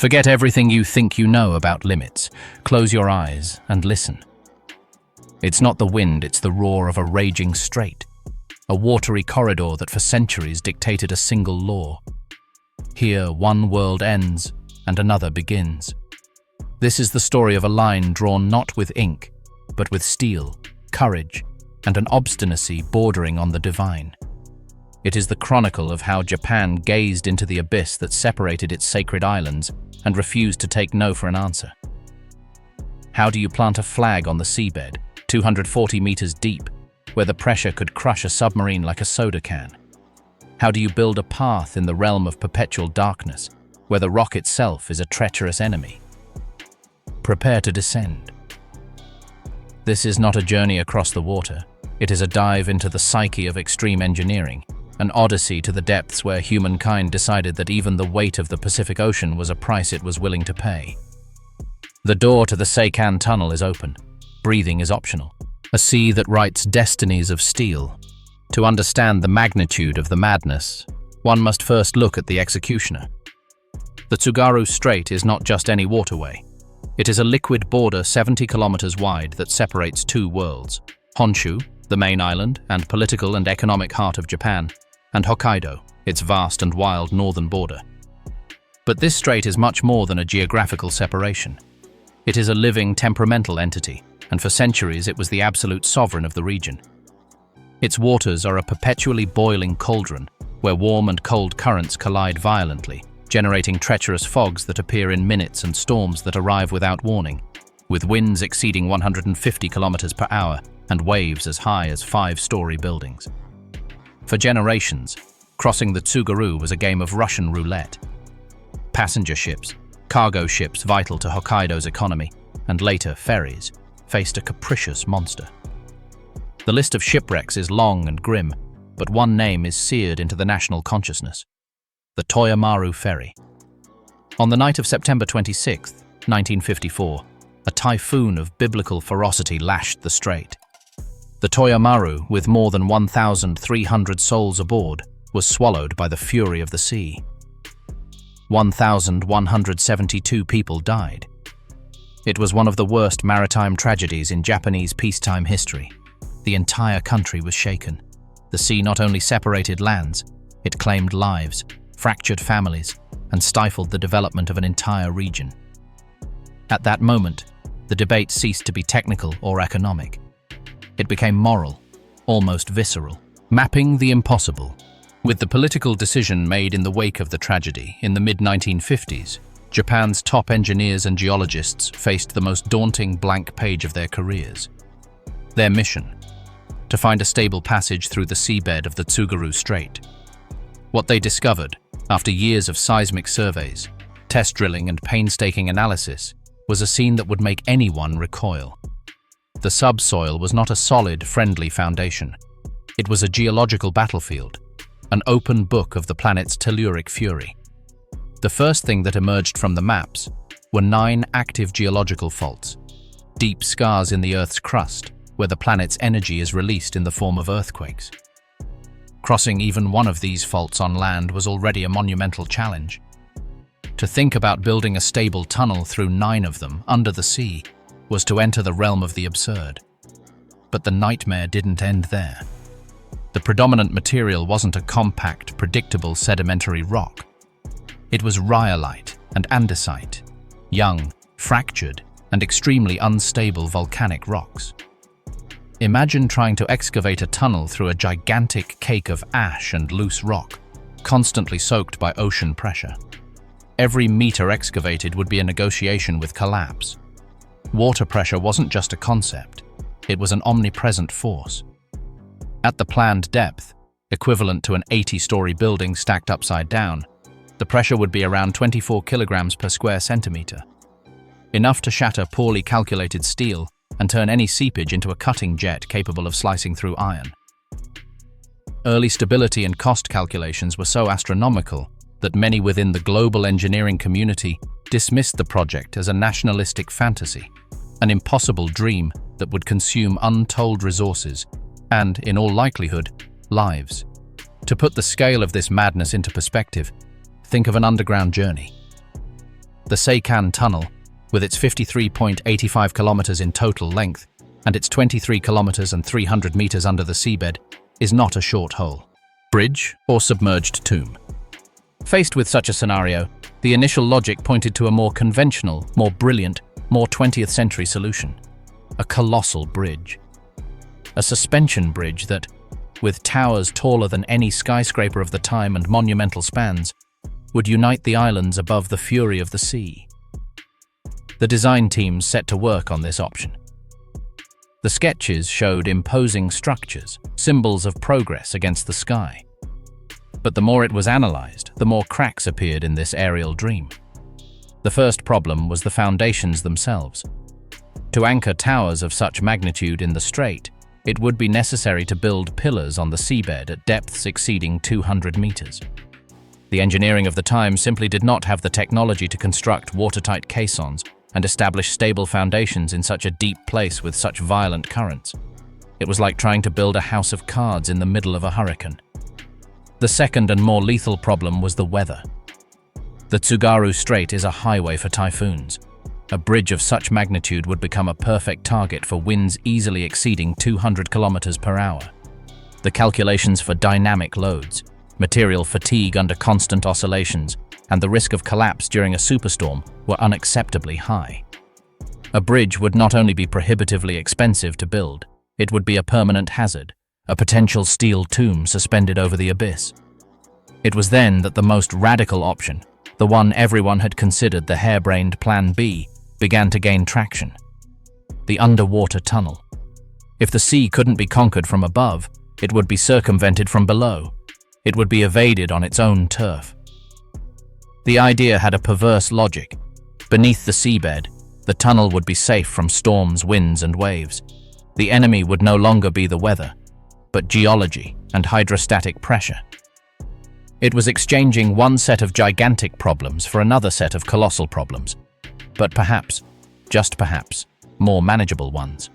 Forget everything you think you know about limits. Close your eyes and listen. It's not the wind, it's the roar of a raging strait. A watery corridor that for centuries dictated a single law. Here, one world ends and another begins. This is the story of a line drawn not with ink, but with steel, courage, and an obstinacy bordering on the divine. It is the chronicle of how Japan gazed into the abyss that separated its sacred islands and refused to take no for an answer. How do you plant a flag on the seabed, 240 meters deep, where the pressure could crush a submarine like a soda can? How do you build a path in the realm of perpetual darkness, where the rock itself is a treacherous enemy? Prepare to descend. This is not a journey across the water. It is a dive into the psyche of extreme engineering, an odyssey to the depths where humankind decided that even the weight of the Pacific Ocean was a price it was willing to pay. The door to the Seikan Tunnel is open. Breathing is optional. A sea that writes destinies of steel. To understand the magnitude of the madness, one must first look at the executioner. The Tsugaru Strait is not just any waterway. It is a liquid border 70 kilometers wide that separates two worlds: Honshu, the main island and political and economic heart of Japan, and Hokkaido, its vast and wild northern border. But this strait is much more than a geographical separation. It is a living, temperamental entity, and for centuries it was the absolute sovereign of the region. Its waters are a perpetually boiling cauldron, where warm and cold currents collide violently, generating treacherous fogs that appear in minutes and storms that arrive without warning, with winds exceeding 150 kilometers per hour and waves as high as 5-story buildings. For generations, crossing the Tsugaru was a game of Russian roulette. Passenger ships, cargo ships vital to Hokkaido's economy, and later ferries, faced a capricious monster. The list of shipwrecks is long and grim, but one name is seared into the national consciousness: the Toyomaru Ferry. On the night of September 26, 1954, a typhoon of biblical ferocity lashed the strait. The Toyomaru, with more than 1,300 souls aboard, was swallowed by the fury of the sea. 1,172 people died. It was one of the worst maritime tragedies in Japanese peacetime history. The entire country was shaken. The sea not only separated lands, it claimed lives, fractured families, and stifled the development of an entire region. At that moment, the debate ceased to be technical or economic. It became moral, almost visceral, mapping the impossible. With the political decision made in the wake of the tragedy in the mid-1950s, Japan's top engineers and geologists faced the most daunting blank page of their careers. Their mission: to find a stable passage through the seabed of the Tsugaru Strait. What they discovered, after years of seismic surveys, test drilling and painstaking analysis, was a scene that would make anyone recoil. The subsoil was not a solid, friendly foundation. It was a geological battlefield, an open book of the planet's telluric fury. The first thing that emerged from the maps were 9 active geological faults, deep scars in the Earth's crust, where the planet's energy is released in the form of earthquakes. Crossing even one of these faults on land was already a monumental challenge. To think about building a stable tunnel through 9 of them under the sea was to enter the realm of the absurd. But the nightmare didn't end there. The predominant material wasn't a compact, predictable sedimentary rock. It was rhyolite and andesite, young, fractured, and extremely unstable volcanic rocks. Imagine trying to excavate a tunnel through a gigantic cake of ash and loose rock, constantly soaked by ocean pressure. Every meter excavated would be a negotiation with collapse. Water pressure wasn't just a concept, it was an omnipresent force. At the planned depth, equivalent to an 80-story building stacked upside down, the pressure would be around 24 kilograms per square centimeter, enough to shatter poorly calculated steel and turn any seepage into a cutting jet capable of slicing through iron. Early stability and cost calculations were so astronomical that many within the global engineering community dismissed the project as a nationalistic fantasy, an impossible dream that would consume untold resources and, in all likelihood, lives. To put the scale of this madness into perspective, think of an underground journey. The Seikan Tunnel, with its 53.85 kilometers in total length and its 23 kilometers and 300 meters under the seabed, is not a short hole. Bridge or submerged tomb? Faced with such a scenario, the initial logic pointed to a more conventional, more brilliant, more 20th century solution. A colossal bridge. A suspension bridge that, with towers taller than any skyscraper of the time and monumental spans, would unite the islands above the fury of the sea. The design teams set to work on this option. The sketches showed imposing structures, symbols of progress against the sky. But the more it was analyzed, the more cracks appeared in this aerial dream. The first problem was the foundations themselves. To anchor towers of such magnitude in the strait, it would be necessary to build pillars on the seabed at depths exceeding 200 meters. The engineering of the time simply did not have the technology to construct watertight caissons and establish stable foundations in such a deep place with such violent currents. It was like trying to build a house of cards in the middle of a hurricane. The second and more lethal problem was the weather. The Tsugaru Strait is a highway for typhoons. A bridge of such magnitude would become a perfect target for winds easily exceeding 200 kilometers per hour. The calculations for dynamic loads, material fatigue under constant oscillations, and the risk of collapse during a superstorm were unacceptably high. A bridge would not only be prohibitively expensive to build, it would be a permanent hazard, a potential steel tomb suspended over the abyss. It was then that the most radical option, the one everyone had considered the harebrained Plan B, began to gain traction. The underwater tunnel. If the sea couldn't be conquered from above, it would be circumvented from below. It would be evaded on its own turf. The idea had a perverse logic. Beneath the seabed, the tunnel would be safe from storms, winds, and waves. The enemy would no longer be the weather, but geology and hydrostatic pressure. It was exchanging one set of gigantic problems for another set of colossal problems, but perhaps, just perhaps, more manageable ones.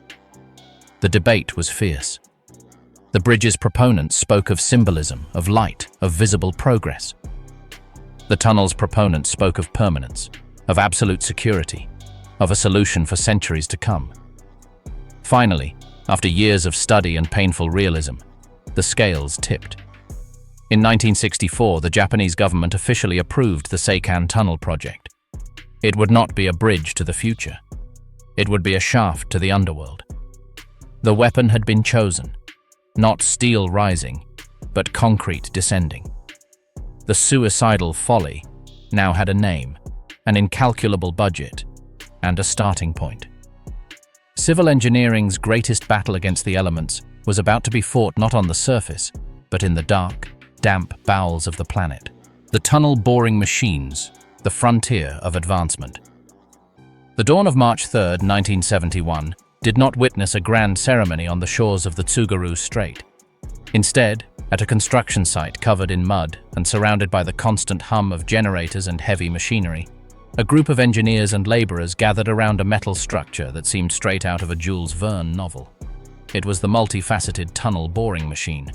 The debate was fierce. The bridge's proponents spoke of symbolism, of light, of visible progress. The tunnel's proponents spoke of permanence, of absolute security, of a solution for centuries to come. Finally, after years of study and painful realism, the scales tipped. In 1964, the Japanese government officially approved the Seikan Tunnel project. It would not be a bridge to the future. It would be a shaft to the underworld. The weapon had been chosen, not steel rising, but concrete descending. The suicidal folly now had a name, an incalculable budget, and a starting point. Civil engineering's greatest battle against the elements was about to be fought not on the surface, but in the dark, damp bowels of the planet. The tunnel boring machines, the frontier of advancement. The dawn of March 3, 1971, did not witness a grand ceremony on the shores of the Tsugaru Strait. Instead, at a construction site covered in mud and surrounded by the constant hum of generators and heavy machinery, a group of engineers and laborers gathered around a metal structure that seemed straight out of a Jules Verne novel. It was the multifaceted tunnel boring machine,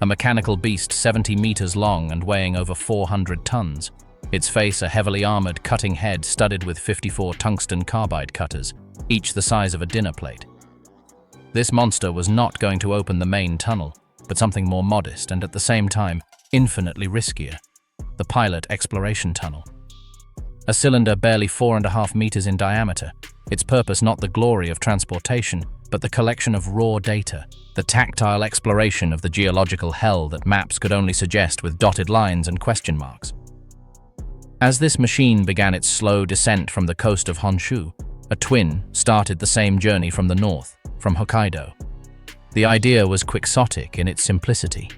a mechanical beast 70 meters long and weighing over 400 tons. Its face a heavily armored cutting head studded with 54 tungsten carbide cutters, each the size of a dinner plate. This monster was not going to open the main tunnel, but something more modest and at the same time infinitely riskier, the pilot exploration tunnel. A cylinder barely 4.5 meters in diameter, its purpose not the glory of transportation, but the collection of raw data, the tactile exploration of the geological hell that maps could only suggest with dotted lines and question marks. As this machine began its slow descent from the coast of Honshu, a twin started the same journey from the north, from Hokkaido. The idea was quixotic in its simplicity.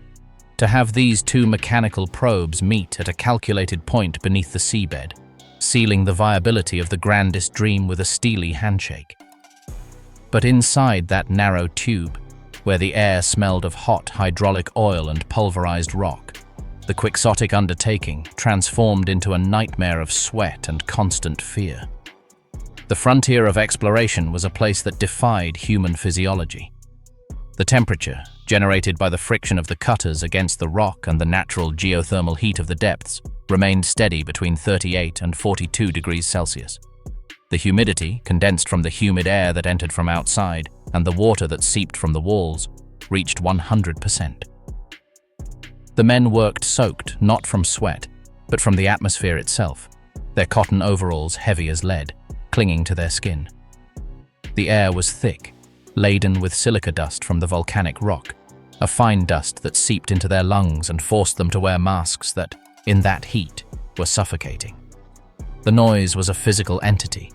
To have these two mechanical probes meet at a calculated point beneath the seabed, sealing the viability of the grandest dream with a steely handshake. But inside that narrow tube, where the air smelled of hot hydraulic oil and pulverized rock, the quixotic undertaking transformed into a nightmare of sweat and constant fear. The frontier of exploration was a place that defied human physiology. The temperature, generated by the friction of the cutters against the rock and the natural geothermal heat of the depths, remained steady between 38 and 42 degrees Celsius. The humidity, condensed from the humid air that entered from outside and the water that seeped from the walls, reached 100%. The men worked soaked not from sweat, but from the atmosphere itself, their cotton overalls heavy as lead, clinging to their skin. The air was thick, laden with silica dust from the volcanic rock, a fine dust that seeped into their lungs and forced them to wear masks that, in that heat, were suffocating. The noise was a physical entity.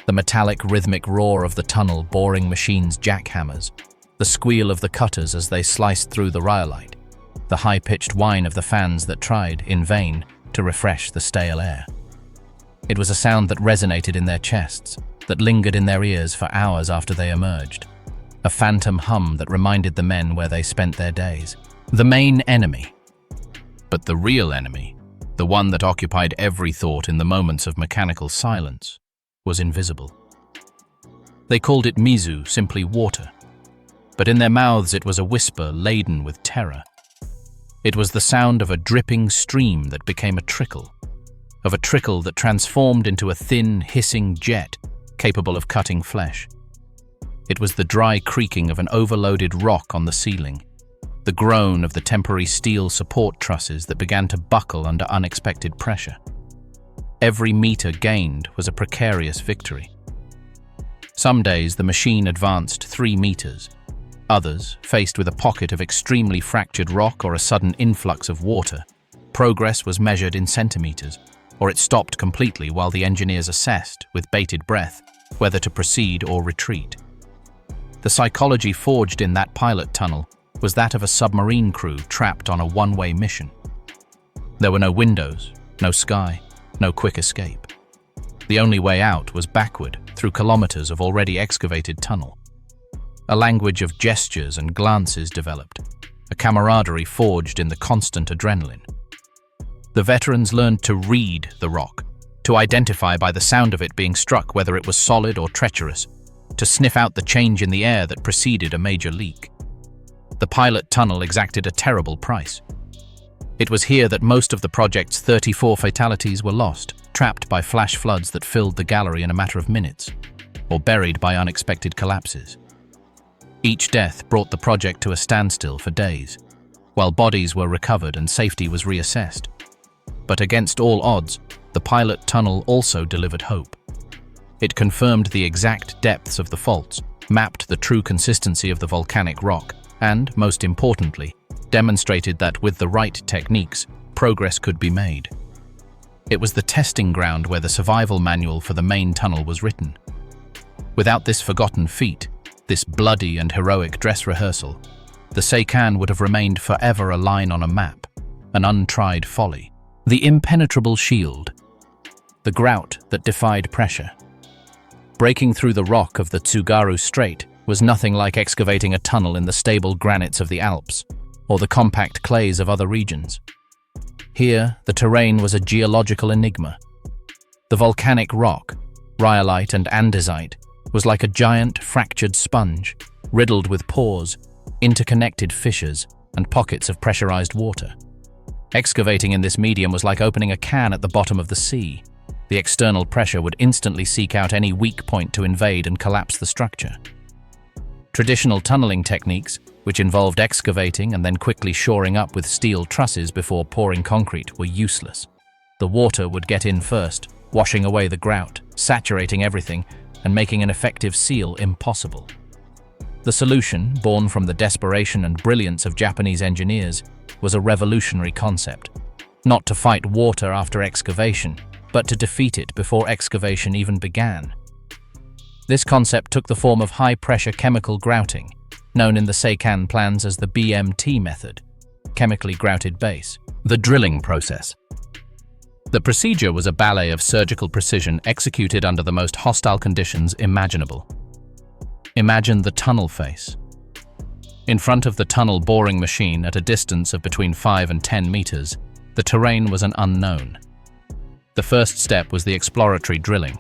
The metallic rhythmic roar of the tunnel boring machines' jackhammers, the squeal of the cutters as they sliced through the rhyolite, the high-pitched whine of the fans that tried, in vain, to refresh the stale air. It was a sound that resonated in their chests, that lingered in their ears for hours after they emerged. A phantom hum that reminded the men where they spent their days. The main enemy. But the real enemy, the one that occupied every thought in the moments of mechanical silence, was invisible. They called it mizu, simply water. But in their mouths it was a whisper laden with terror. It was the sound of a dripping stream that became a trickle, of a trickle that transformed into a thin, hissing jet capable of cutting flesh. It was the dry creaking of an overloaded rock on the ceiling, the groan of the temporary steel support trusses that began to buckle under unexpected pressure. Every meter gained was a precarious victory. Some days the machine advanced 3 meters. Others, faced with a pocket of extremely fractured rock or a sudden influx of water, progress was measured in centimeters, or it stopped completely while the engineers assessed, with bated breath, whether to proceed or retreat. The psychology forged in that pilot tunnel was that of a submarine crew trapped on a one-way mission. There were no windows, no sky, no quick escape. The only way out was backward, through kilometers of already excavated tunnel. A language of gestures and glances developed, a camaraderie forged in the constant adrenaline. The veterans learned to read the rock, to identify by the sound of it being struck whether it was solid or treacherous, to sniff out the change in the air that preceded a major leak. The pilot tunnel exacted a terrible price. It was here that most of the project's 34 fatalities were lost, trapped by flash floods that filled the gallery in a matter of minutes, or buried by unexpected collapses. Each death brought the project to a standstill for days, while bodies were recovered and safety was reassessed. But against all odds, the pilot tunnel also delivered hope. It confirmed the exact depths of the faults, mapped the true consistency of the volcanic rock, and, most importantly, demonstrated that with the right techniques, progress could be made. It was the testing ground where the survival manual for the main tunnel was written. Without this forgotten feat, this bloody and heroic dress rehearsal, the Seikan would have remained forever a line on a map, an untried folly. The impenetrable shield, the grout that defied pressure. Breaking through the rock of the Tsugaru Strait was nothing like excavating a tunnel in the stable granites of the Alps or the compact clays of other regions. Here, the terrain was a geological enigma. The volcanic rock, rhyolite and andesite, was like a giant fractured sponge, riddled with pores, interconnected fissures, and pockets of pressurized water. Excavating in this medium was like opening a can at the bottom of the sea. The external pressure would instantly seek out any weak point to invade and collapse the structure. Traditional tunneling techniques, which involved excavating and then quickly shoring up with steel trusses before pouring concrete, were useless. The water would get in first, washing away the grout, saturating everything, and making an effective seal impossible. The solution, born from the desperation and brilliance of Japanese engineers, was a revolutionary concept. Not to fight water after excavation, but to defeat it before excavation even began. This concept took the form of high-pressure chemical grouting, known in the Seikan plans as the BMT method, chemically grouted base, the drilling process. The procedure was a ballet of surgical precision executed under the most hostile conditions imaginable. Imagine the tunnel face. In front of the tunnel boring machine at a distance of between 5 and 10 meters, the terrain was an unknown. The first step was the exploratory drilling.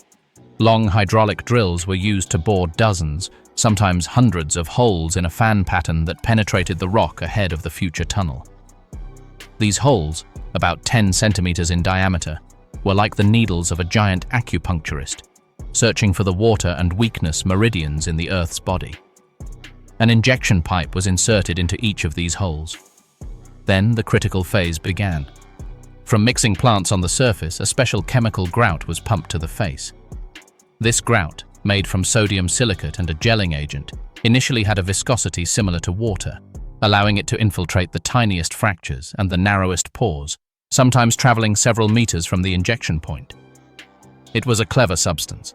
Long hydraulic drills were used to bore dozens, sometimes hundreds of holes in a fan pattern that penetrated the rock ahead of the future tunnel. These holes, about 10 centimeters in diameter, were like the needles of a giant acupuncturist, searching for the water and weakness meridians in the Earth's body. An injection pipe was inserted into each of these holes. Then the critical phase began. From mixing plants on the surface, a special chemical grout was pumped to the face. This grout, made from sodium silicate and a gelling agent, initially had a viscosity similar to water, allowing it to infiltrate the tiniest fractures and the narrowest pores, sometimes traveling several meters from the injection point. It was a clever substance.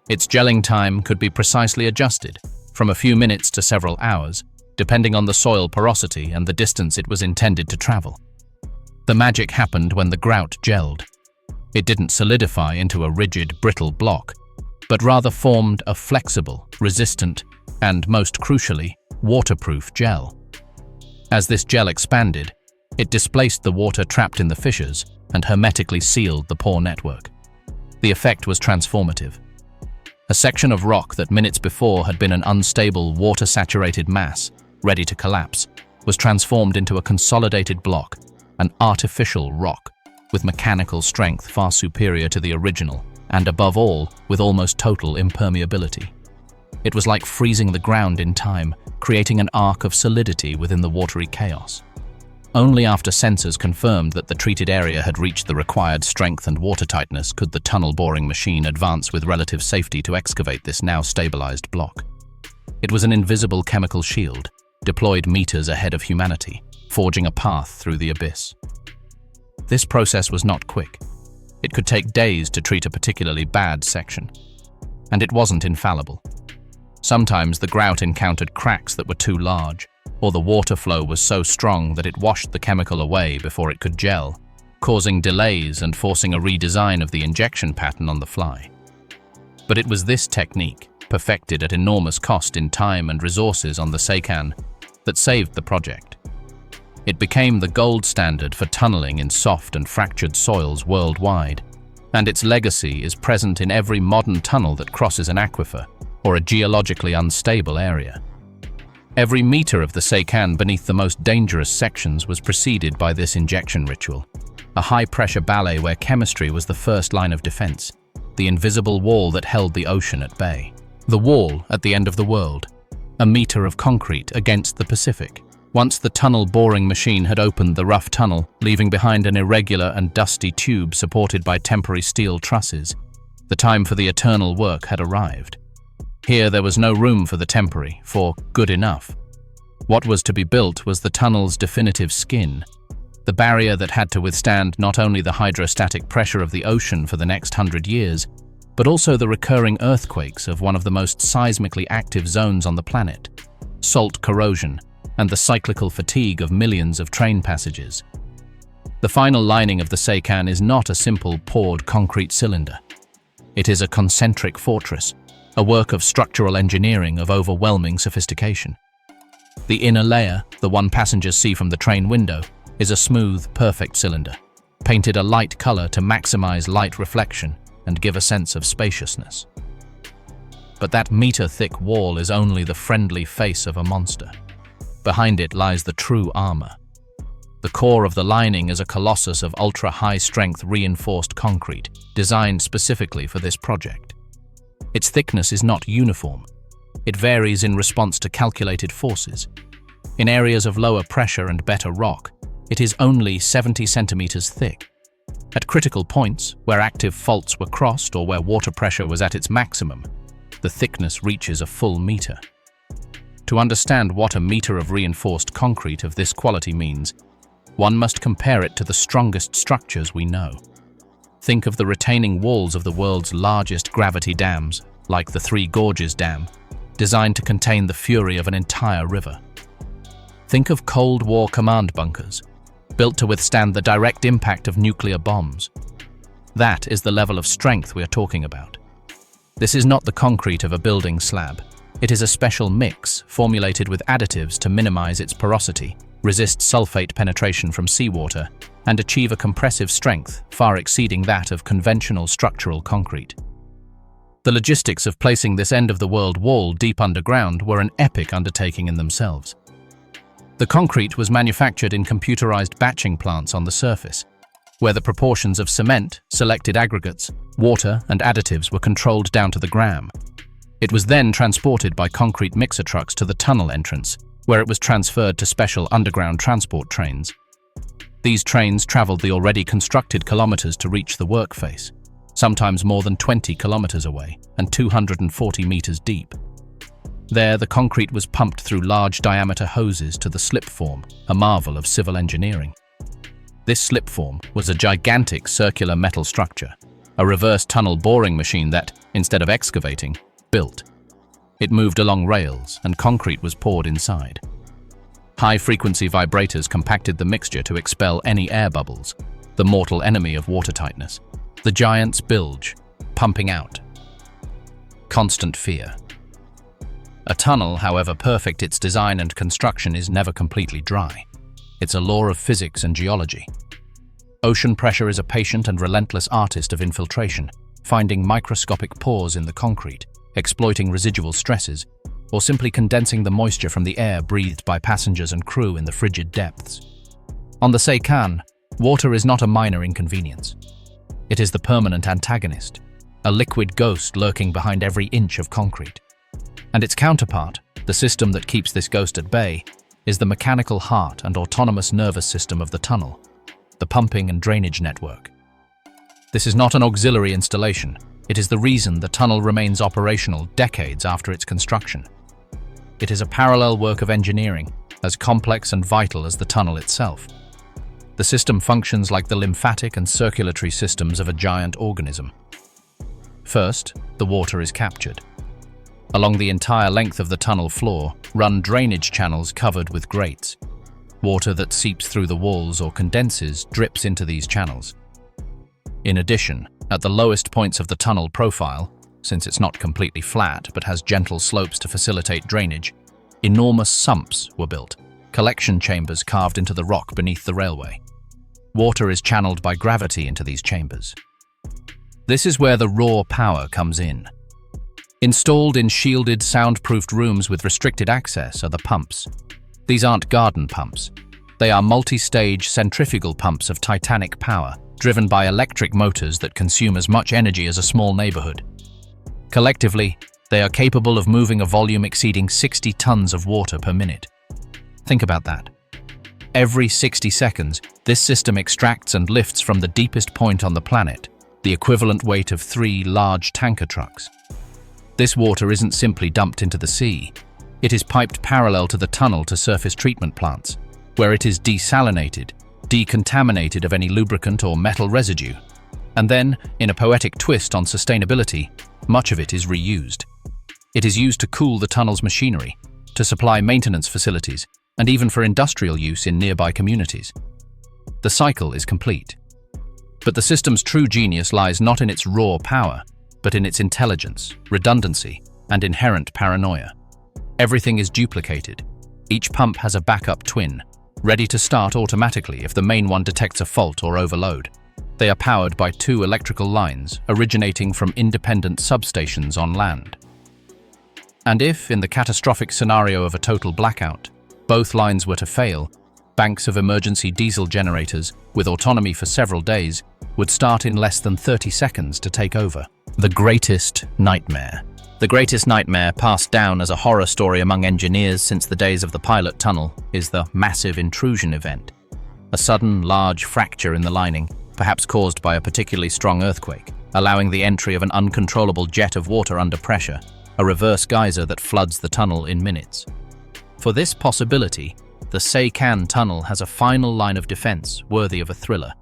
Its gelling time could be precisely adjusted, from a few minutes to several hours, depending on the soil porosity and the distance it was intended to travel. The magic happened when the grout gelled. It didn't solidify into a rigid, brittle block, but rather formed a flexible, resistant, and most crucially, waterproof gel. As this gel expanded, it displaced the water trapped in the fissures and hermetically sealed the pore network. The effect was transformative. A section of rock that minutes before had been an unstable, water-saturated mass, ready to collapse, was transformed into a consolidated block, an artificial rock, with mechanical strength far superior to the original, and above all, with almost total impermeability. It was like freezing the ground in time, creating an arc of solidity within the watery chaos. Only after sensors confirmed that the treated area had reached the required strength and watertightness could the tunnel boring machine advance with relative safety to excavate this now stabilized block. It was an invisible chemical shield, deployed meters ahead of humanity, forging a path through the abyss. This process was not quick. It could take days to treat a particularly bad section. And it wasn't infallible. Sometimes the grout encountered cracks that were too large, or the water flow was so strong that it washed the chemical away before it could gel, causing delays and forcing a redesign of the injection pattern on the fly. But it was this technique, perfected at enormous cost in time and resources on the Seikan, that saved the project. It became the gold standard for tunneling in soft and fractured soils worldwide, and its legacy is present in every modern tunnel that crosses an aquifer or a geologically unstable area. Every meter of the Seikan beneath the most dangerous sections was preceded by this injection ritual, a high-pressure ballet where chemistry was the first line of defense, the invisible wall that held the ocean at bay. The wall at the end of the world, a meter of concrete against the Pacific. Once the tunnel boring machine had opened the rough tunnel, leaving behind an irregular and dusty tube supported by temporary steel trusses, the time for the eternal work had arrived. Here there was no room for the temporary, for good enough. What was to be built was the tunnel's definitive skin, the barrier that had to withstand not only the hydrostatic pressure of the ocean for the next 100 years, but also the recurring earthquakes of one of the most seismically active zones on the planet, salt corrosion, and the cyclical fatigue of millions of train passages. The final lining of the Seikan is not a simple poured concrete cylinder. It is a concentric fortress, a work of structural engineering of overwhelming sophistication. The inner layer, the one passengers see from the train window, is a smooth, perfect cylinder, painted a light color to maximize light reflection and give a sense of spaciousness. But that meter-thick wall is only the friendly face of a monster. Behind it lies the true armor. The core of the lining is a colossus of ultra-high-strength reinforced concrete, designed specifically for this project. Its thickness is not uniform. It varies in response to calculated forces. In areas of lower pressure and better rock, it is only 70 centimeters thick. At critical points, where active faults were crossed or where water pressure was at its maximum, the thickness reaches a full meter. To understand what a meter of reinforced concrete of this quality means, one must compare it to the strongest structures we know. Think of the retaining walls of the world's largest gravity dams, like the Three Gorges Dam, designed to contain the fury of an entire river. Think of Cold War command bunkers, built to withstand the direct impact of nuclear bombs. That is the level of strength we are talking about. This is not the concrete of a building slab. It is a special mix formulated with additives to minimize its porosity, resist sulfate penetration from seawater, and achieve a compressive strength far exceeding that of conventional structural concrete. The logistics of placing this end-of-the-world wall deep underground were an epic undertaking in themselves. The concrete was manufactured in computerized batching plants on the surface, where the proportions of cement, selected aggregates, water, and additives were controlled down to the gram. It was then transported by concrete mixer trucks to the tunnel entrance, where it was transferred to special underground transport trains. These trains traveled the already constructed kilometers to reach the workface, sometimes more than 20 kilometers away and 240 meters deep. There, the concrete was pumped through large-diameter hoses to the slipform, a marvel of civil engineering. This slipform was a gigantic circular metal structure, a reverse tunnel boring machine that, instead of excavating, built. It moved along rails, and concrete was poured inside. High-frequency vibrators compacted the mixture to expel any air bubbles, the mortal enemy of watertightness. The giant's bilge, pumping out. Constant fear. A tunnel, however perfect its design and construction, is never completely dry. It's a law of physics and geology. Ocean pressure is a patient and relentless artist of infiltration, finding microscopic pores in the concrete, exploiting residual stresses, or simply condensing the moisture from the air breathed by passengers and crew in the frigid depths. On the Seikan, water is not a minor inconvenience. It is the permanent antagonist, a liquid ghost lurking behind every inch of concrete. And its counterpart, the system that keeps this ghost at bay, is the mechanical heart and autonomous nervous system of the tunnel, the pumping and drainage network. This is not an auxiliary installation. It is the reason the tunnel remains operational decades after its construction. It is a parallel work of engineering, as complex and vital as the tunnel itself. The system functions like the lymphatic and circulatory systems of a giant organism. First, the water is captured. Along the entire length of the tunnel floor run drainage channels covered with grates. Water that seeps through the walls or condenses drips into these channels. In addition, at the lowest points of the tunnel profile, since it's not completely flat but has gentle slopes to facilitate drainage, enormous sumps were built, collection chambers carved into the rock beneath the railway. Water is channeled by gravity into these chambers. This is where the raw power comes in. Installed in shielded, soundproofed rooms with restricted access are the pumps. These aren't garden pumps. They are multi-stage centrifugal pumps of titanic power, driven by electric motors that consume as much energy as a small neighborhood. Collectively, they are capable of moving a volume exceeding 60 tons of water per minute. Think about that. Every 60 seconds, this system extracts and lifts from the deepest point on the planet the equivalent weight of 3 large tanker trucks. This water isn't simply dumped into the sea. It is piped parallel to the tunnel to surface treatment plants, where it is desalinated, decontaminated of any lubricant or metal residue. And then, in a poetic twist on sustainability, much of it is reused. It is used to cool the tunnel's machinery, to supply maintenance facilities, and even for industrial use in nearby communities. The cycle is complete. But the system's true genius lies not in its raw power, but in its intelligence, redundancy, and inherent paranoia. Everything is duplicated. Each pump has a backup twin, ready to start automatically if the main one detects a fault or overload. They are powered by 2 electrical lines originating from independent substations on land. And if, in the catastrophic scenario of a total blackout, both lines were to fail, banks of emergency diesel generators, with autonomy for several days, would start in less than 30 seconds to take over. The greatest nightmare. The greatest nightmare, passed down as a horror story among engineers since the days of the pilot tunnel, is the massive intrusion event. A sudden, large fracture in the lining, perhaps caused by a particularly strong earthquake, allowing the entry of an uncontrollable jet of water under pressure, a reverse geyser that floods the tunnel in minutes. For this possibility, the Seikan tunnel has a final line of defense worthy of a thriller: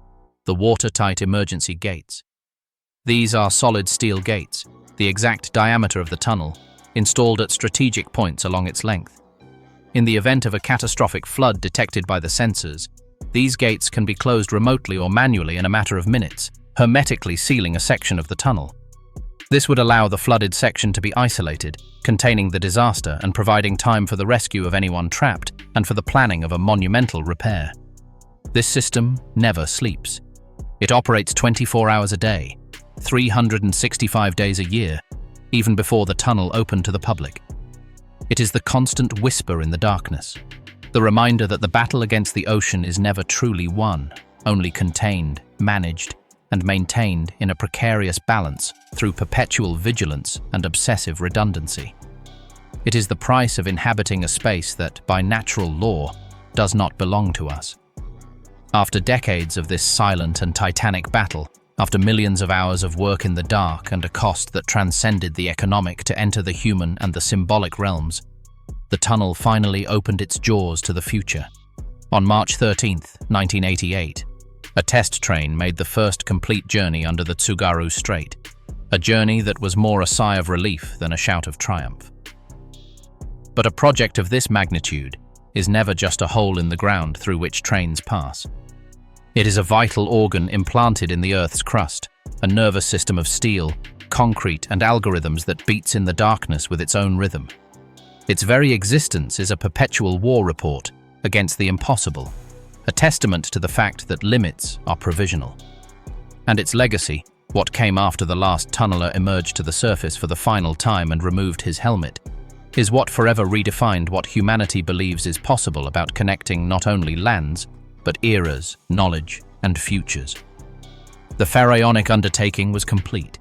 the watertight emergency gates. These are solid steel gates, the exact diameter of the tunnel, installed at strategic points along its length. In the event of a catastrophic flood detected by the sensors, these gates can be closed remotely or manually in a matter of minutes, hermetically sealing a section of the tunnel. This would allow the flooded section to be isolated, containing the disaster and providing time for the rescue of anyone trapped and for the planning of a monumental repair. This system never sleeps. It operates 24 hours a day, 365 days a year, even before the tunnel opened to the public. It is the constant whisper in the darkness, the reminder that the battle against the ocean is never truly won, only contained, managed, and maintained in a precarious balance through perpetual vigilance and obsessive redundancy. It is the price of inhabiting a space that, by natural law, does not belong to us. After decades of this silent and titanic battle, after millions of hours of work in the dark and a cost that transcended the economic to enter the human and the symbolic realms, the tunnel finally opened its jaws to the future. On March 13, 1988, a test train made the first complete journey under the Tsugaru Strait, a journey that was more a sigh of relief than a shout of triumph. But a project of this magnitude is never just a hole in the ground through which trains pass. It is a vital organ implanted in the Earth's crust, a nervous system of steel, concrete, and algorithms that beats in the darkness with its own rhythm. Its very existence is a perpetual war report against the impossible, a testament to the fact that limits are provisional. And its legacy, what came after the last tunneler emerged to the surface for the final time and removed his helmet, is what forever redefined what humanity believes is possible about connecting not only lands, but eras, knowledge, and futures. The pharaonic undertaking was complete.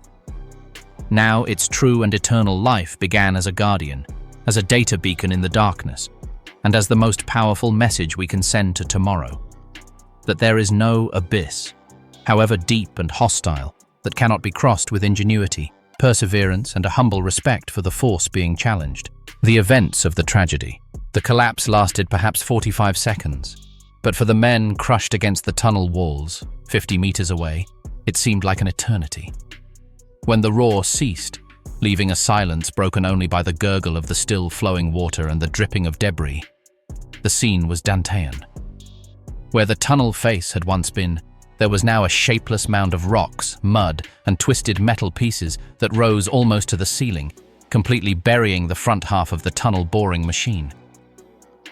Now its true and eternal life began as a guardian, as a data beacon in the darkness, and as the most powerful message we can send to tomorrow. That there is no abyss, however deep and hostile, that cannot be crossed with ingenuity, perseverance, and a humble respect for the force being challenged. The events of the tragedy. The collapse lasted perhaps 45 seconds, but for the men crushed against the tunnel walls, 50 meters away, it seemed like an eternity. When the roar ceased, leaving a silence broken only by the gurgle of the still flowing water and the dripping of debris, the scene was Dantean. Where the tunnel face had once been, there was now a shapeless mound of rocks, mud, and twisted metal pieces that rose almost to the ceiling, completely burying the front half of the tunnel boring machine.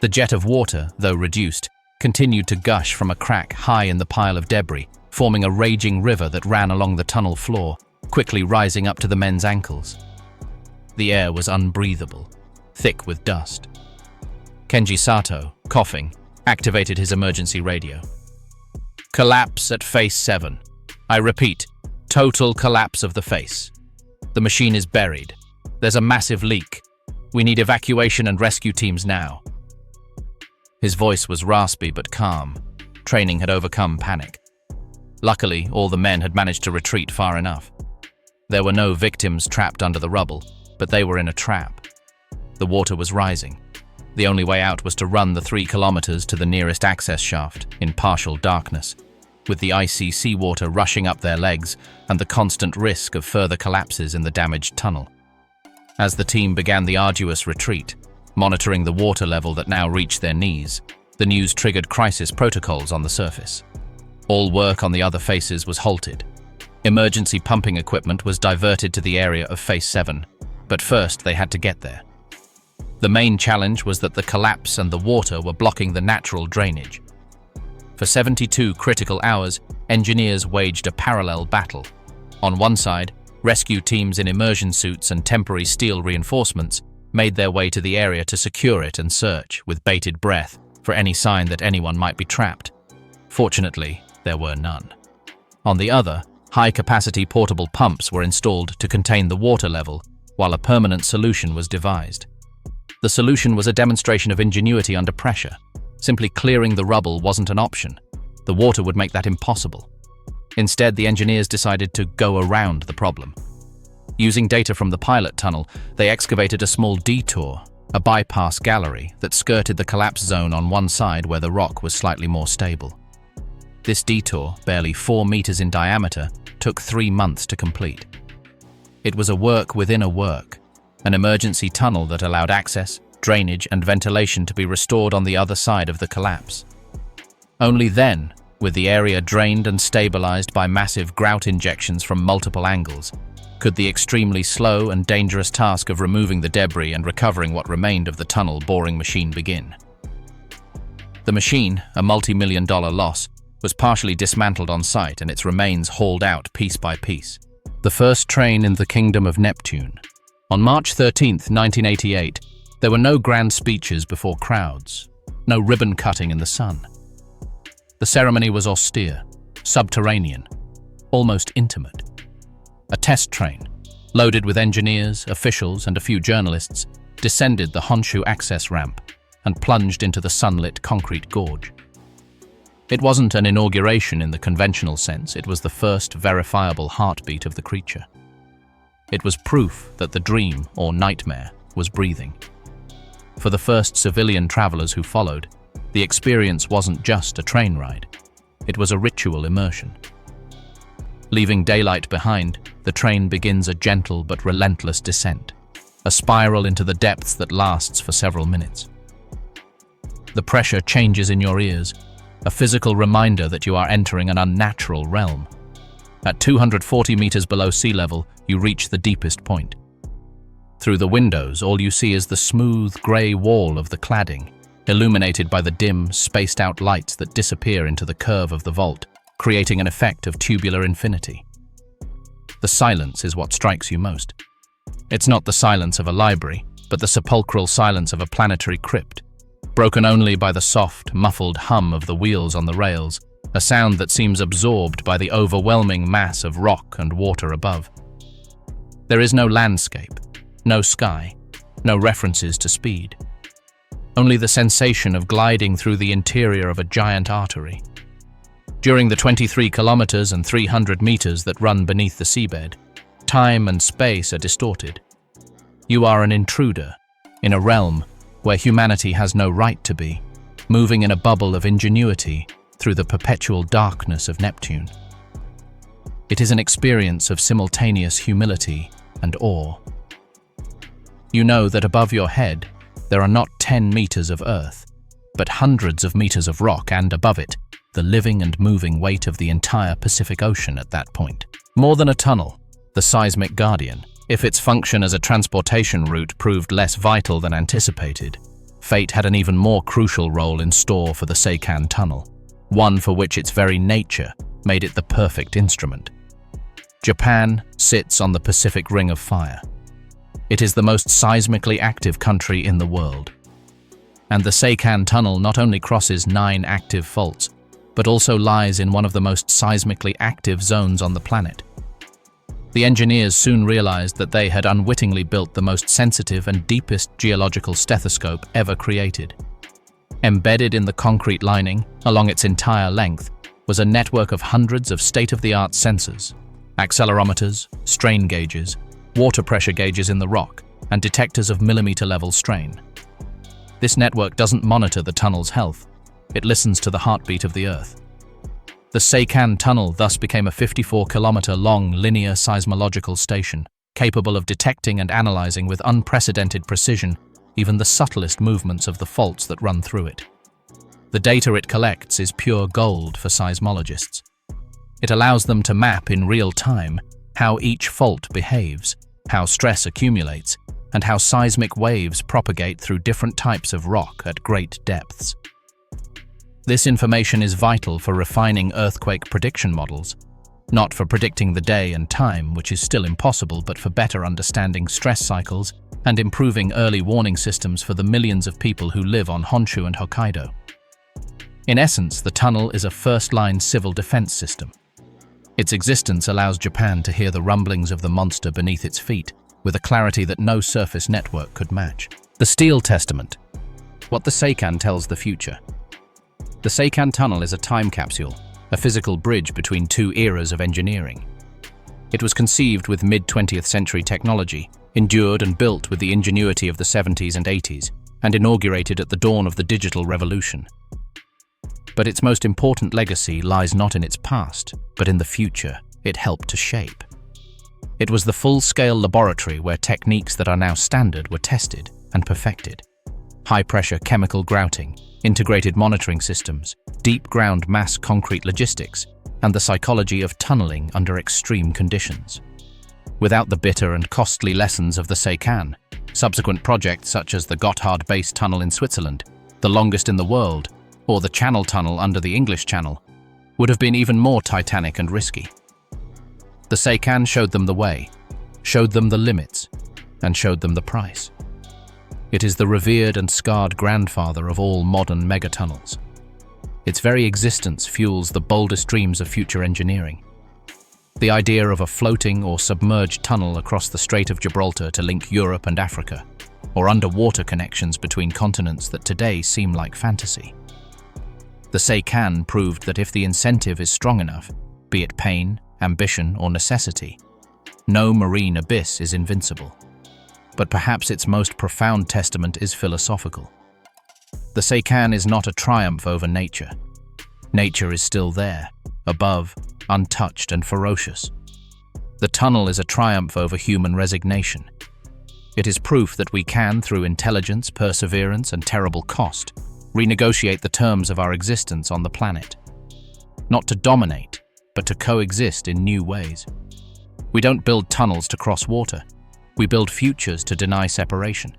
The jet of water, though reduced, continued to gush from a crack high in the pile of debris, forming a raging river that ran along the tunnel floor, quickly rising up to the men's ankles. The air was unbreathable, thick with dust. Kenji Sato, coughing, activated his emergency radio. Collapse at face 7. I repeat, total collapse of the face. The machine is buried. There's a massive leak. We need evacuation and rescue teams now. His voice was raspy but calm. Training had overcome panic. Luckily, all the men had managed to retreat far enough. There were no victims trapped under the rubble, but they were in a trap. The water was rising. The only way out was to run the 3 kilometers to the nearest access shaft in partial darkness, with the icy seawater rushing up their legs and the constant risk of further collapses in the damaged tunnel. As the team began the arduous retreat, monitoring the water level that now reached their knees, the news triggered crisis protocols on the surface. All work on the other faces was halted. Emergency pumping equipment was diverted to the area of Face 7, but first they had to get there. The main challenge was that the collapse and the water were blocking the natural drainage. For 72 critical hours, engineers waged a parallel battle. On one side, rescue teams in immersion suits and temporary steel reinforcements made their way to the area to secure it and search, with bated breath, for any sign that anyone might be trapped. Fortunately, there were none. On the other, high-capacity portable pumps were installed to contain the water level, while a permanent solution was devised. The solution was a demonstration of ingenuity under pressure. Simply clearing the rubble wasn't an option. The water would make that impossible. Instead, the engineers decided to go around the problem. Using data from the pilot tunnel, they excavated a small detour, a bypass gallery that skirted the collapse zone on one side where the rock was slightly more stable. This detour, barely 4 meters in diameter, took 3 months to complete. It was a work within a work, an emergency tunnel that allowed access, drainage, and ventilation to be restored on the other side of the collapse. Only then, with the area drained and stabilized by massive grout injections from multiple angles, could the extremely slow and dangerous task of removing the debris and recovering what remained of the tunnel boring machine begin. The machine, a multi-million-dollar loss, was partially dismantled on site and its remains hauled out piece by piece. The first train in the Kingdom of Neptune. On March 13, 1988, there were no grand speeches before crowds, no ribbon cutting in the sun. The ceremony was austere, subterranean, almost intimate. A test train, loaded with engineers, officials, and a few journalists, descended the Honshu access ramp and plunged into the sunlit concrete gorge. It wasn't an inauguration in the conventional sense, it was the first verifiable heartbeat of the creature. It was proof that the dream, or nightmare, was breathing. For the first civilian travelers who followed, the experience wasn't just a train ride. It was a ritual immersion. Leaving daylight behind, the train begins a gentle but relentless descent, a spiral into the depths that lasts for several minutes. The pressure changes in your ears, a physical reminder that you are entering an unnatural realm. At 240 meters below sea level, you reach the deepest point. Through the windows, all you see is the smooth, grey wall of the cladding, illuminated by the dim, spaced-out lights that disappear into the curve of the vault, creating an effect of tubular infinity. The silence is what strikes you most. It's not the silence of a library, but the sepulchral silence of a planetary crypt, broken only by the soft, muffled hum of the wheels on the rails, a sound that seems absorbed by the overwhelming mass of rock and water above. There is no landscape, no sky, no references to speed. Only the sensation of gliding through the interior of a giant artery. During the 23 kilometers and 300 meters that run beneath the seabed, time and space are distorted. You are an intruder in a realm where humanity has no right to be, moving in a bubble of ingenuity through the perpetual darkness of Neptune. It is an experience of simultaneous humility and awe. You know that above your head, there are not 10 meters of earth, but hundreds of meters of rock, and above it, the living and moving weight of the entire Pacific Ocean at that point. More than a tunnel, the seismic guardian, if its function as a transportation route proved less vital than anticipated, fate had an even more crucial role in store for the Seikan Tunnel, one for which its very nature made it the perfect instrument. Japan sits on the Pacific Ring of Fire. It is the most seismically active country in the world. And the Seikan Tunnel not only crosses 9 active faults, but also lies in one of the most seismically active zones on the planet. The engineers soon realized that they had unwittingly built the most sensitive and deepest geological stethoscope ever created. Embedded in the concrete lining, along its entire length, was a network of hundreds of state-of-the-art sensors, accelerometers, strain gauges, water pressure gauges in the rock, and detectors of millimeter-level strain. This network doesn't monitor the tunnel's health, it listens to the heartbeat of the Earth. The Seikan Tunnel thus became a 54-kilometer-long linear seismological station, capable of detecting and analyzing with unprecedented precision even the subtlest movements of the faults that run through it. The data it collects is pure gold for seismologists. It allows them to map in real time how each fault behaves, how stress accumulates, and how seismic waves propagate through different types of rock at great depths. This information is vital for refining earthquake prediction models, not for predicting the day and time, which is still impossible, but for better understanding stress cycles and improving early warning systems for the millions of people who live on Honshu and Hokkaido. In essence, the tunnel is a first-line civil defense system. Its existence allows Japan to hear the rumblings of the monster beneath its feet with a clarity that no surface network could match. The Steel Testament. What the Seikan tells the future. The Seikan Tunnel is a time capsule, a physical bridge between 2 eras of engineering. It was conceived with mid-20th century technology, endured and built with the ingenuity of the 70s and 80s, and inaugurated at the dawn of the digital revolution. But its most important legacy lies not in its past, but in the future it helped to shape. It was the full-scale laboratory where techniques that are now standard were tested and perfected. High-pressure chemical grouting, integrated monitoring systems, deep-ground mass concrete logistics, and the psychology of tunneling under extreme conditions. Without the bitter and costly lessons of the Seikan, subsequent projects such as the Gotthard Base Tunnel in Switzerland, the longest in the world, or the Channel Tunnel under the English Channel, would have been even more titanic and risky. The Seikan showed them the way, showed them the limits, and showed them the price. It is the revered and scarred grandfather of all modern megatunnels. Its very existence fuels the boldest dreams of future engineering. The idea of a floating or submerged tunnel across the Strait of Gibraltar to link Europe and Africa, or underwater connections between continents that today seem like fantasy. The Seikan proved that if the incentive is strong enough, be it pain, ambition, or necessity, no marine abyss is invincible. But perhaps its most profound testament is philosophical. The Seikan is not a triumph over nature. Nature is still there, above, untouched and ferocious. The tunnel is a triumph over human resignation. It is proof that we can, through intelligence, perseverance, and terrible cost, renegotiate the terms of our existence on the planet. Not to dominate, but to coexist in new ways. We don't build tunnels to cross water. We build futures to deny separation.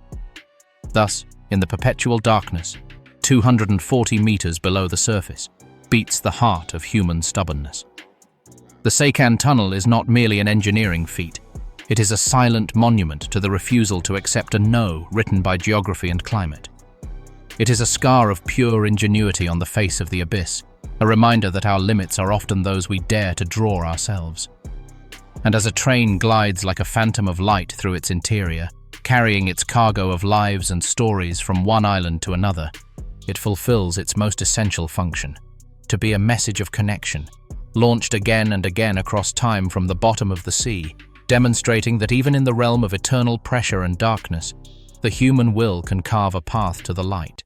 Thus, in the perpetual darkness, 240 meters below the surface, beats the heart of human stubbornness. The Seikan Tunnel is not merely an engineering feat. It is a silent monument to the refusal to accept a no written by geography and climate. It is a scar of pure ingenuity on the face of the abyss, a reminder that our limits are often those we dare to draw ourselves. And as a train glides like a phantom of light through its interior, carrying its cargo of lives and stories from one island to another, it fulfills its most essential function: to be a message of connection, launched again and again across time from the bottom of the sea, demonstrating that even in the realm of eternal pressure and darkness, the human will can carve a path to the light.